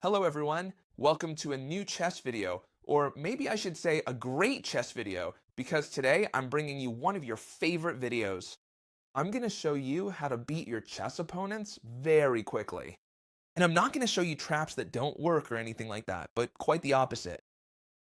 Hello everyone, welcome to a new chess video, or maybe I should say a great chess video, because today I'm bringing you one of your favorite videos. I'm going to show you how to beat your chess opponents very quickly. And I'm not going to show you traps that don't work or anything like that, but quite the opposite.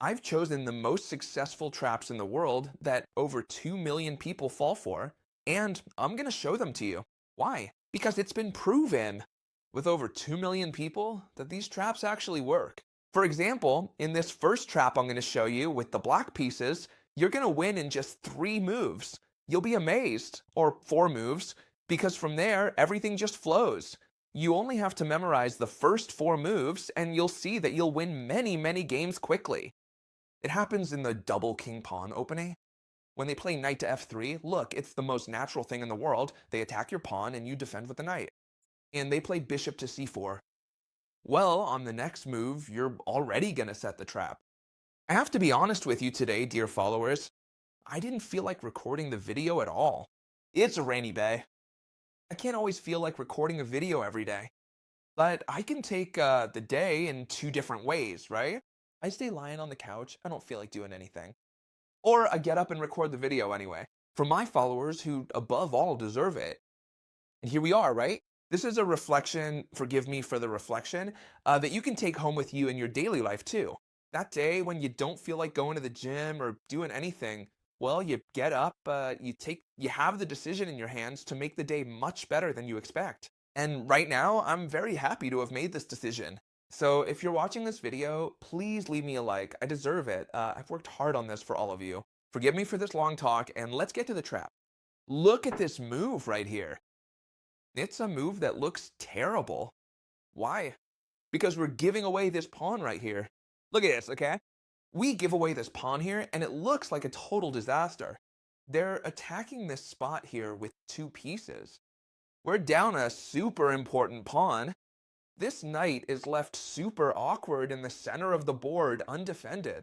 I've chosen the most successful traps in the world that over 2 million people fall for, and I'm going to show them to you. Why? Because it's been proven with over 2 million people that these traps actually work. For example, in this first trap I'm going to show you with the black pieces, you're going to win in just 3 moves. You'll be amazed, or 4 moves, because from there everything just flows. You only have to memorize the first 4 moves and you'll see that you'll win many games quickly. It happens in the double king pawn opening. When they play knight to f3, look, it's the most natural thing in the world. They attack your pawn and you defend with the knight. And they play bishop to c4. Well, on the next move, you're already going to set the trap. I have to be honest with you today, dear followers. I didn't feel like recording the video at all. It's a rainy day. I can't always feel like recording a video every day. But I can take the day in 2 different ways, right? I stay lying on the couch, I don't feel like doing anything. Or I get up and record the video anyway, for my followers who above all deserve it. And here we are, right? This is a reflection, forgive me for the reflection, that you can take home with you in your daily life too. That day when you don't feel like going to the gym or doing anything, well, you get up, you have the decision in your hands to make the day much better than you expect. And right now, I'm very happy to have made this decision. So if you're watching this video, please leave me a like. I deserve it. I've worked hard on this for all of you. Forgive me for this long talk, and let's get to the trap. Look at this move right here. It's a move that looks terrible. Why? Because we're giving away this pawn right here. Look at this, okay? We give away this pawn here, and it looks like a total disaster. They're attacking this spot here with 2 pieces. We're down a super important pawn. This knight is left super awkward in the center of the board, undefended.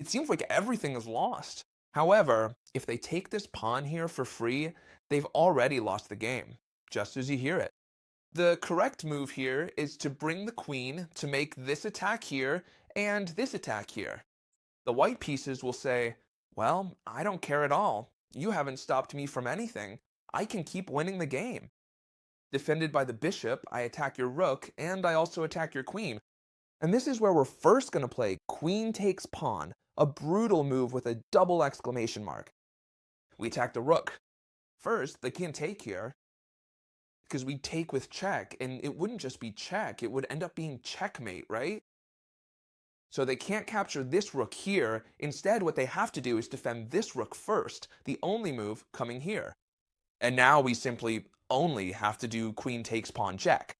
It seems like everything is lost. However, if they take this pawn here for free, they've already lost the game, just as you hear it. The correct move here is to bring the queen to make this attack here and this attack here. The white pieces will say, well, I don't care at all. You haven't stopped me from anything. I can keep winning the game. Defended by the bishop, I attack your rook, and I also attack your queen. And this is where we're first going to play queen takes pawn, a brutal move with a double exclamation mark. We attack the rook. First, they can't take here, because we take with check, and it wouldn't just be check, it would end up being checkmate, right? So they can't capture this rook here. Instead, what they have to do is defend this rook first, the only move coming here. And now we simply only have to do queen takes pawn check.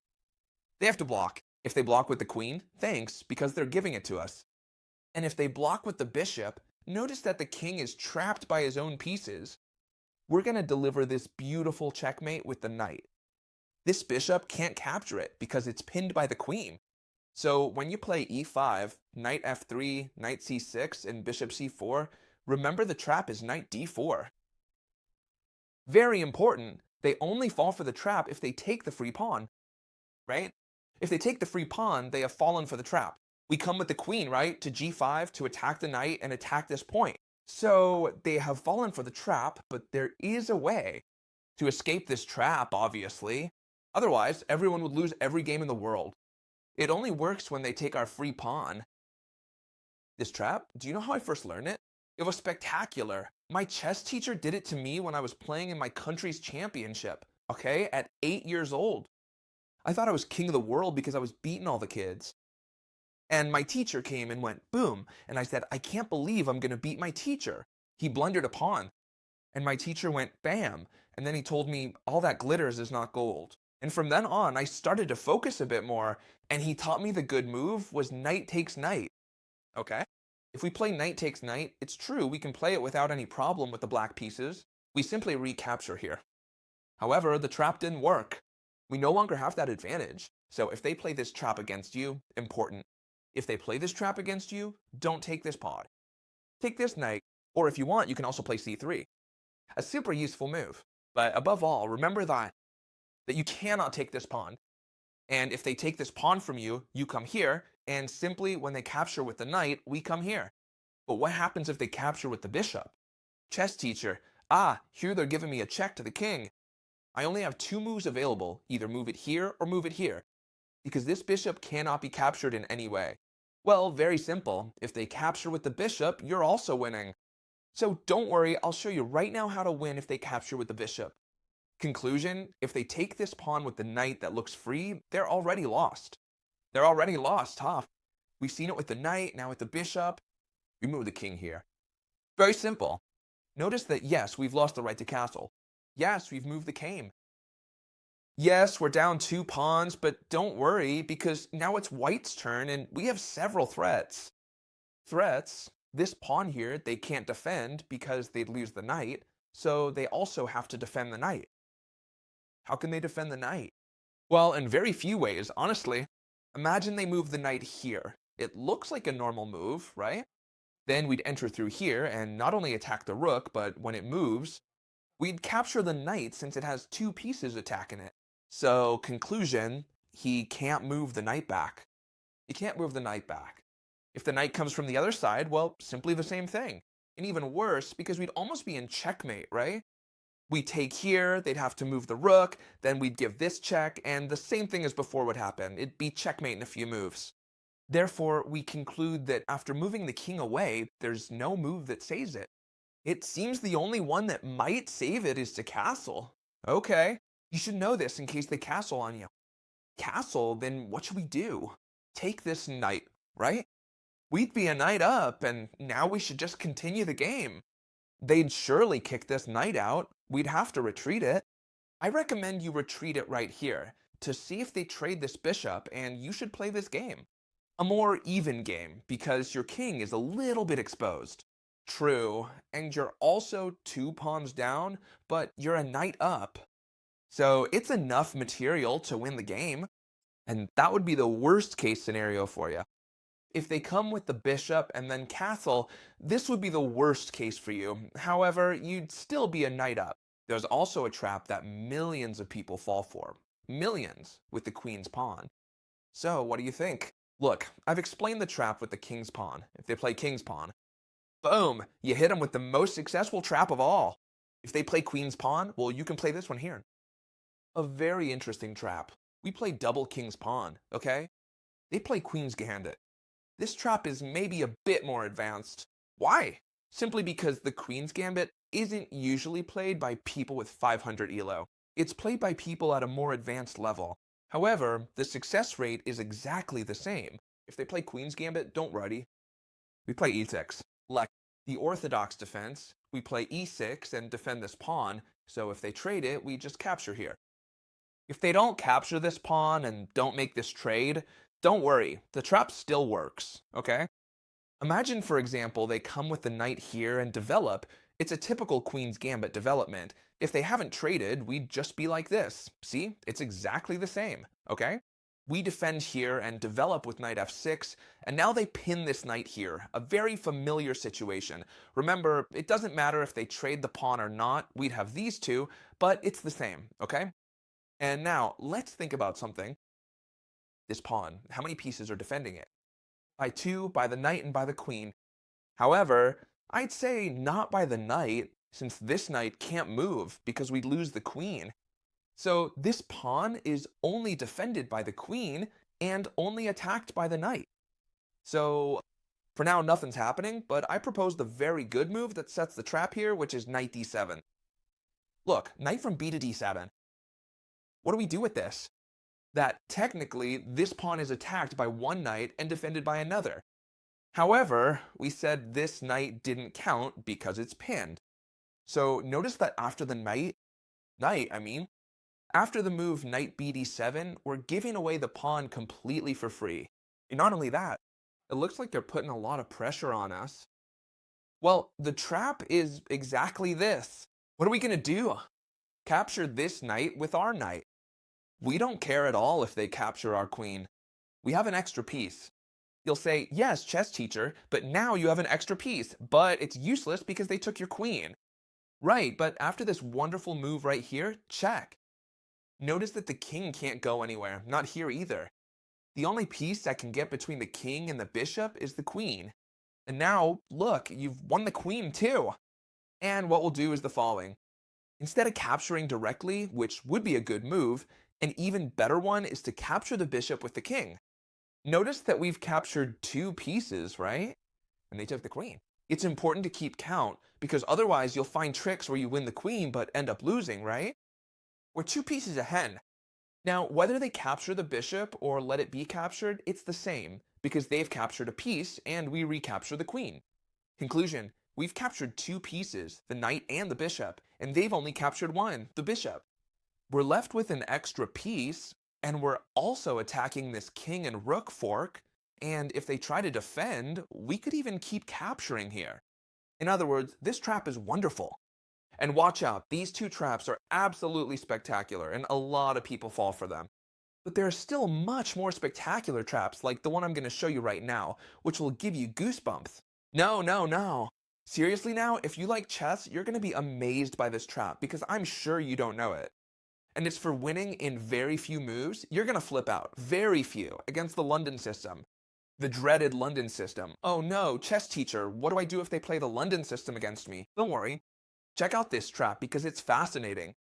They have to block. If they block with the queen, thanks, because they're giving it to us. And if they block with the bishop, notice that the king is trapped by his own pieces. We're going to deliver this beautiful checkmate with the knight. This bishop can't capture it because it's pinned by the queen. So when you play e5, knight f3, knight c6, and bishop c4, remember the trap is knight d4. Very important, they only fall for the trap if they take the free pawn, right? If they take the free pawn, they have fallen for the trap. We come with the queen, right, to g5 to attack the knight and attack this point. So they have fallen for the trap, but there is a way to escape this trap, obviously. Otherwise, everyone would lose every game in the world. It only works when they take our free pawn. This trap, do you know how I first learned it? It was spectacular. My chess teacher did it to me when I was playing in my country's championship, okay, at 8 years old. I thought I was king of the world because I was beating all the kids. And my teacher came and went boom, and I said, I can't believe I'm going to beat my teacher. He blundered a pawn. And my teacher went bam, and then he told me all that glitters is not gold. And from then on, I started to focus a bit more, and he taught me the good move was knight takes knight. Okay? If we play knight takes knight, it's true we can play it without any problem with the black pieces. We simply recapture here. However, the trap didn't work. We no longer have that advantage. So if they play this trap against you, important. If they play this trap against you, don't take this pawn. Take this knight, or if you want, you can also play c3. A super useful move. But above all, remember that you cannot take this pawn. And if they take this pawn from you, you come here, and simply when they capture with the knight, we come here. But what happens if they capture with the bishop? Chess teacher, here they're giving me a check to the king. I only have two moves available, either move it here or move it here, because this bishop cannot be captured in any way. Well, very simple. If they capture with the bishop, you're also winning. So don't worry, I'll show you right now how to win if they capture with the bishop. Conclusion, if they take this pawn with the knight that looks free, they're already lost. They're already lost, huh? We've seen it with the knight, now with the bishop. We move the king here. Very simple. Notice that yes, we've lost the right to castle. Yes, we've moved the king. Yes, we're down 2 pawns, but don't worry, because now it's white's turn and we have several threats. Threats, this pawn here, they can't defend because they'd lose the knight, so they also have to defend the knight. How can they defend the knight? Well, in very few ways, honestly. Imagine they move the knight here. It looks like a normal move, right? Then we'd enter through here and not only attack the rook, but when it moves, we'd capture the knight since it has 2 pieces attacking it. So, conclusion, he can't move the knight back. He can't move the knight back. If the knight comes from the other side, well, simply the same thing. And even worse, because we'd almost be in checkmate, right? We take here, they'd have to move the rook, then we'd give this check, and the same thing as before would happen. It'd be checkmate in a few moves. Therefore, we conclude that after moving the king away, there's no move that saves it. It seems the only one that might save it is to castle. Okay, you should know this in case they castle on you. Castle, then what should we do? Take this knight, right? We'd be a knight up, and now we should just continue the game. They'd surely kick this knight out. We'd have to retreat it. I recommend you retreat it right here to see if they trade this bishop, and you should play this game. A more even game, because your king is a little bit exposed. True, and you're also 2 pawns down, but you're a knight up. So it's enough material to win the game, and that would be the worst case scenario for you. If they come with the bishop and then castle, this would be the worst case for you. However, you'd still be a knight up. There's also a trap that millions of people fall for. Millions with the queen's pawn. So what do you think? Look, I've explained the trap with the king's pawn. If they play king's pawn, boom, you hit them with the most successful trap of all. If they play queen's pawn, well, you can play this one here. A very interesting trap. We play double king's pawn, okay? They play queen's gambit. This trap is maybe a bit more advanced. Why? Simply because the queen's gambit isn't usually played by people with 500 elo. It's played by people at a more advanced level. However, the success rate is exactly the same. If they play queen's gambit, don't worry. We play e6. Like the orthodox defense, we play e6 and defend this pawn, so if they trade it, we just capture here. If they don't capture this pawn and don't make this trade, don't worry, the trap still works, okay? Imagine, for example, they come with the knight here and develop. It's a typical queen's gambit development. If they haven't traded, we'd just be like this. See, it's exactly the same, okay? We defend here and develop with knight f6, and now they pin this knight here, a very familiar situation. Remember, it doesn't matter if they trade the pawn or not, we'd have these two, but it's the same, okay? And now, let's think about something. This pawn, how many pieces are defending it? By 2, by the knight, and by the queen. However, I'd say not by the knight, since this knight can't move because we'd lose the queen. So this pawn is only defended by the queen and only attacked by the knight. So for now, nothing's happening, but I propose the very good move that sets the trap here, which is knight d7. Look, knight from b to d7. What do we do with this? That technically, this pawn is attacked by one knight and defended by another. However, we said this knight didn't count because it's pinned. So notice that after the after the move knight b d7, we're giving away the pawn completely for free. And not only that, it looks like they're putting a lot of pressure on us. Well, the trap is exactly this. What are we gonna do? Capture this knight with our knight. We don't care at all if they capture our queen. We have an extra piece. You'll say, yes, chess teacher, but now you have an extra piece, but it's useless because they took your queen. Right, but after this wonderful move right here, check. Notice that the king can't go anywhere, not here either. The only piece that can get between the king and the bishop is the queen. And now, look, you've won the queen too. And what we'll do is the following. Instead of capturing directly, which would be a good move, an even better one is to capture the bishop with the king. Notice that we've captured two pieces, right? And they took the queen. It's important to keep count because otherwise you'll find tricks where you win the queen but end up losing, right? We're two pieces ahead. Now, whether they capture the bishop or let it be captured, it's the same because they've captured a piece and we recapture the queen. Conclusion, we've captured two pieces, the knight and the bishop, and they've only captured one, the bishop. We're left with an extra piece, and we're also attacking this king and rook fork, and if they try to defend, we could even keep capturing here. In other words, this trap is wonderful. And watch out, these two traps are absolutely spectacular, and a lot of people fall for them. But there are still much more spectacular traps like the one I'm going to show you right now, which will give you goosebumps. No. Seriously now, if you like chess, you're going to be amazed by this trap because I'm sure you don't know it. And it's for winning in very few moves. You're going to flip out, very few, against the London system. The dreaded London system. Oh no, chess teacher, what do I do if they play the London system against me? Don't worry. Check out this trap because it's fascinating.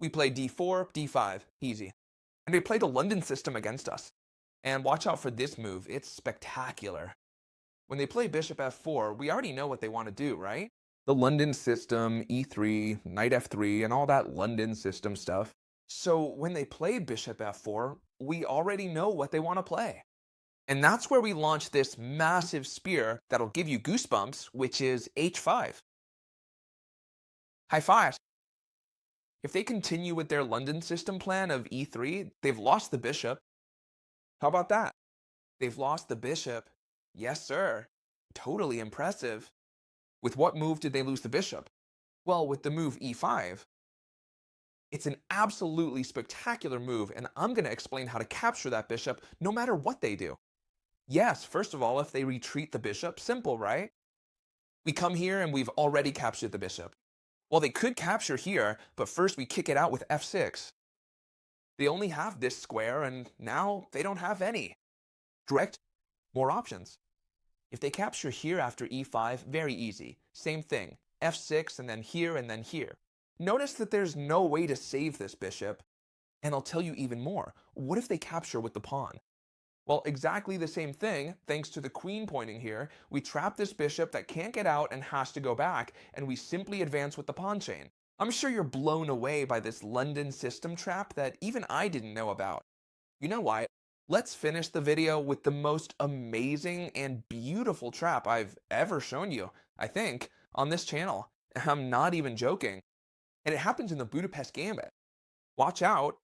We play d4, d5, easy. And they play the London system against us. And watch out for this move, it's spectacular. When they play bishop f4, we already know what they want to do, right? The London system, e3, knight f3, and all that London system stuff. So when they play bishop f4, we already know what they want to play. And that's where we launch this massive spear that'll give you goosebumps, which is h5. High fives. If they continue with their London system plan of e3, they've lost the bishop. How about that? They've lost the bishop. Yes, sir. Totally impressive. With what move did they lose the bishop? Well, with the move e5. It's an absolutely spectacular move, and I'm going to explain how to capture that bishop no matter what they do. Yes, first of all, if they retreat the bishop, simple, right? We come here and we've already captured the bishop. Well, they could capture here, but first we kick it out with f6. They only have this square, and now they don't have any. Direct, more options. If they capture here after e5, very easy. Same thing, f6 and then here and then here. Notice that there's no way to save this bishop. And I'll tell you even more. What if they capture with the pawn? Well, exactly the same thing, thanks to the queen pointing here. We trap this bishop that can't get out and has to go back, and we simply advance with the pawn chain. I'm sure you're blown away by this London system trap that even I didn't know about. You know what? Let's finish the video with the most amazing and beautiful trap I've ever shown you, I think, on this channel. I'm not even joking. And it happens in the Budapest gambit. Watch out.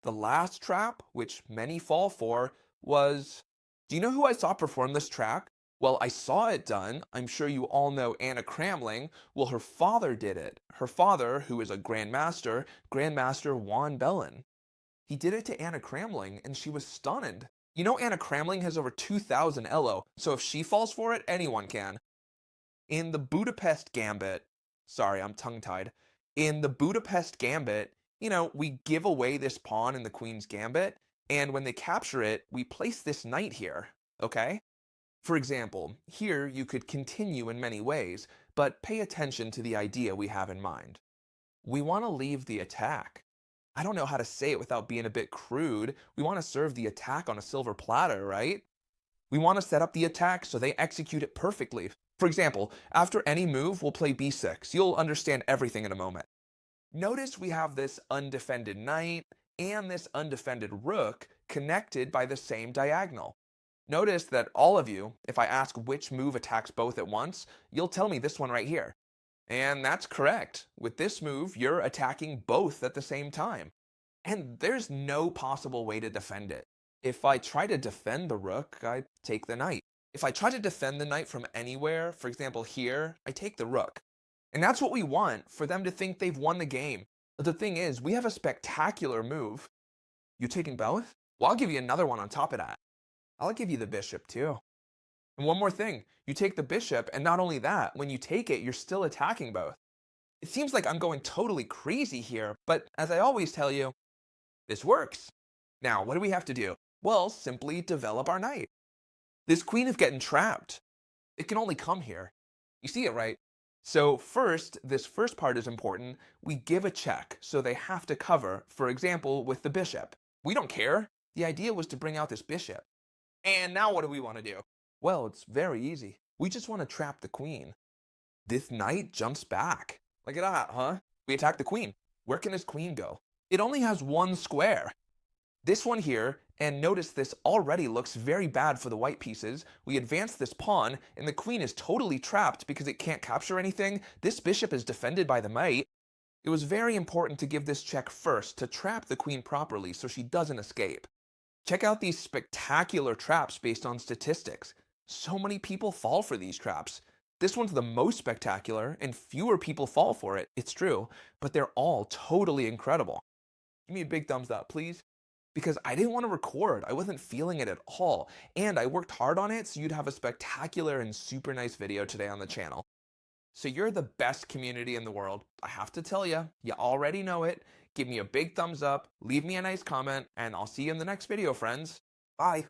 The last trap, which many fall for, was, do you know who I saw perform this trap? Well, I saw it done. I'm sure you all know Anna Kramling. Well, her father did it. Her father, who is a grandmaster, Grandmaster Juan Bellin. He did it to Anna Kramling, and she was stunned. You know Anna Kramling has over 2,000 elo, so if she falls for it, anyone can. In the Budapest gambit, sorry, I'm tongue-tied. In the Budapest gambit, we give away this pawn in the queen's gambit, and when they capture it, we place this knight here, okay? For example, here you could continue in many ways, but pay attention to the idea we have in mind. We want to leave the attack. I don't know how to say it without being a bit crude. We want to serve the attack on a silver platter, right? We want to set up the attack so they execute it perfectly. For example, after any move, we'll play b6. You'll understand everything in a moment. Notice we have this undefended knight and this undefended rook connected by the same diagonal. Notice that all of you, if I ask which move attacks both at once, you'll tell me this one right here. And that's correct. With this move, you're attacking both at the same time. And there's no possible way to defend it. If I try to defend the rook, I take the knight. If I try to defend the knight from anywhere, for example here, I take the rook. And that's what we want, for them to think they've won the game. But the thing is, we have a spectacular move. You taking both? Well, I'll give you another one on top of that. I'll give you the bishop too. And one more thing, you take the bishop, and not only that, when you take it, you're still attacking both. It seems like I'm going totally crazy here, but as I always tell you, This works. Now, what do we have to do? Well, simply develop our knight. This queen is getting trapped. It can only come here. You see it, right? So first, this first part is important. We give a check, so they have to cover, for example, with the bishop. We don't care. The idea was to bring out this bishop. And now what do we want to do? Well, it's very easy. We just want to trap the queen. This knight jumps back. Look at that, huh? We attack the queen. Where can this queen go? It only has one square. This one here, and notice this already looks very bad for the white pieces. We advance this pawn, and the queen is totally trapped because it can't capture anything. This bishop is defended by the knight. It was very important to give this check first to trap the queen properly so she doesn't escape. Check out these spectacular traps based on statistics. So many people fall for these traps. This one's the most spectacular, and fewer people fall for it, it's true, but they're all totally incredible. Give me a big thumbs up, please. Because I didn't want to record. I wasn't feeling it at all. And I worked hard on it so you'd have a spectacular and super nice video today on the channel. So you're the best community in the world. I have to tell you, you already know it. Give me a big thumbs up, leave me a nice comment, and I'll see you in the next video, friends. Bye.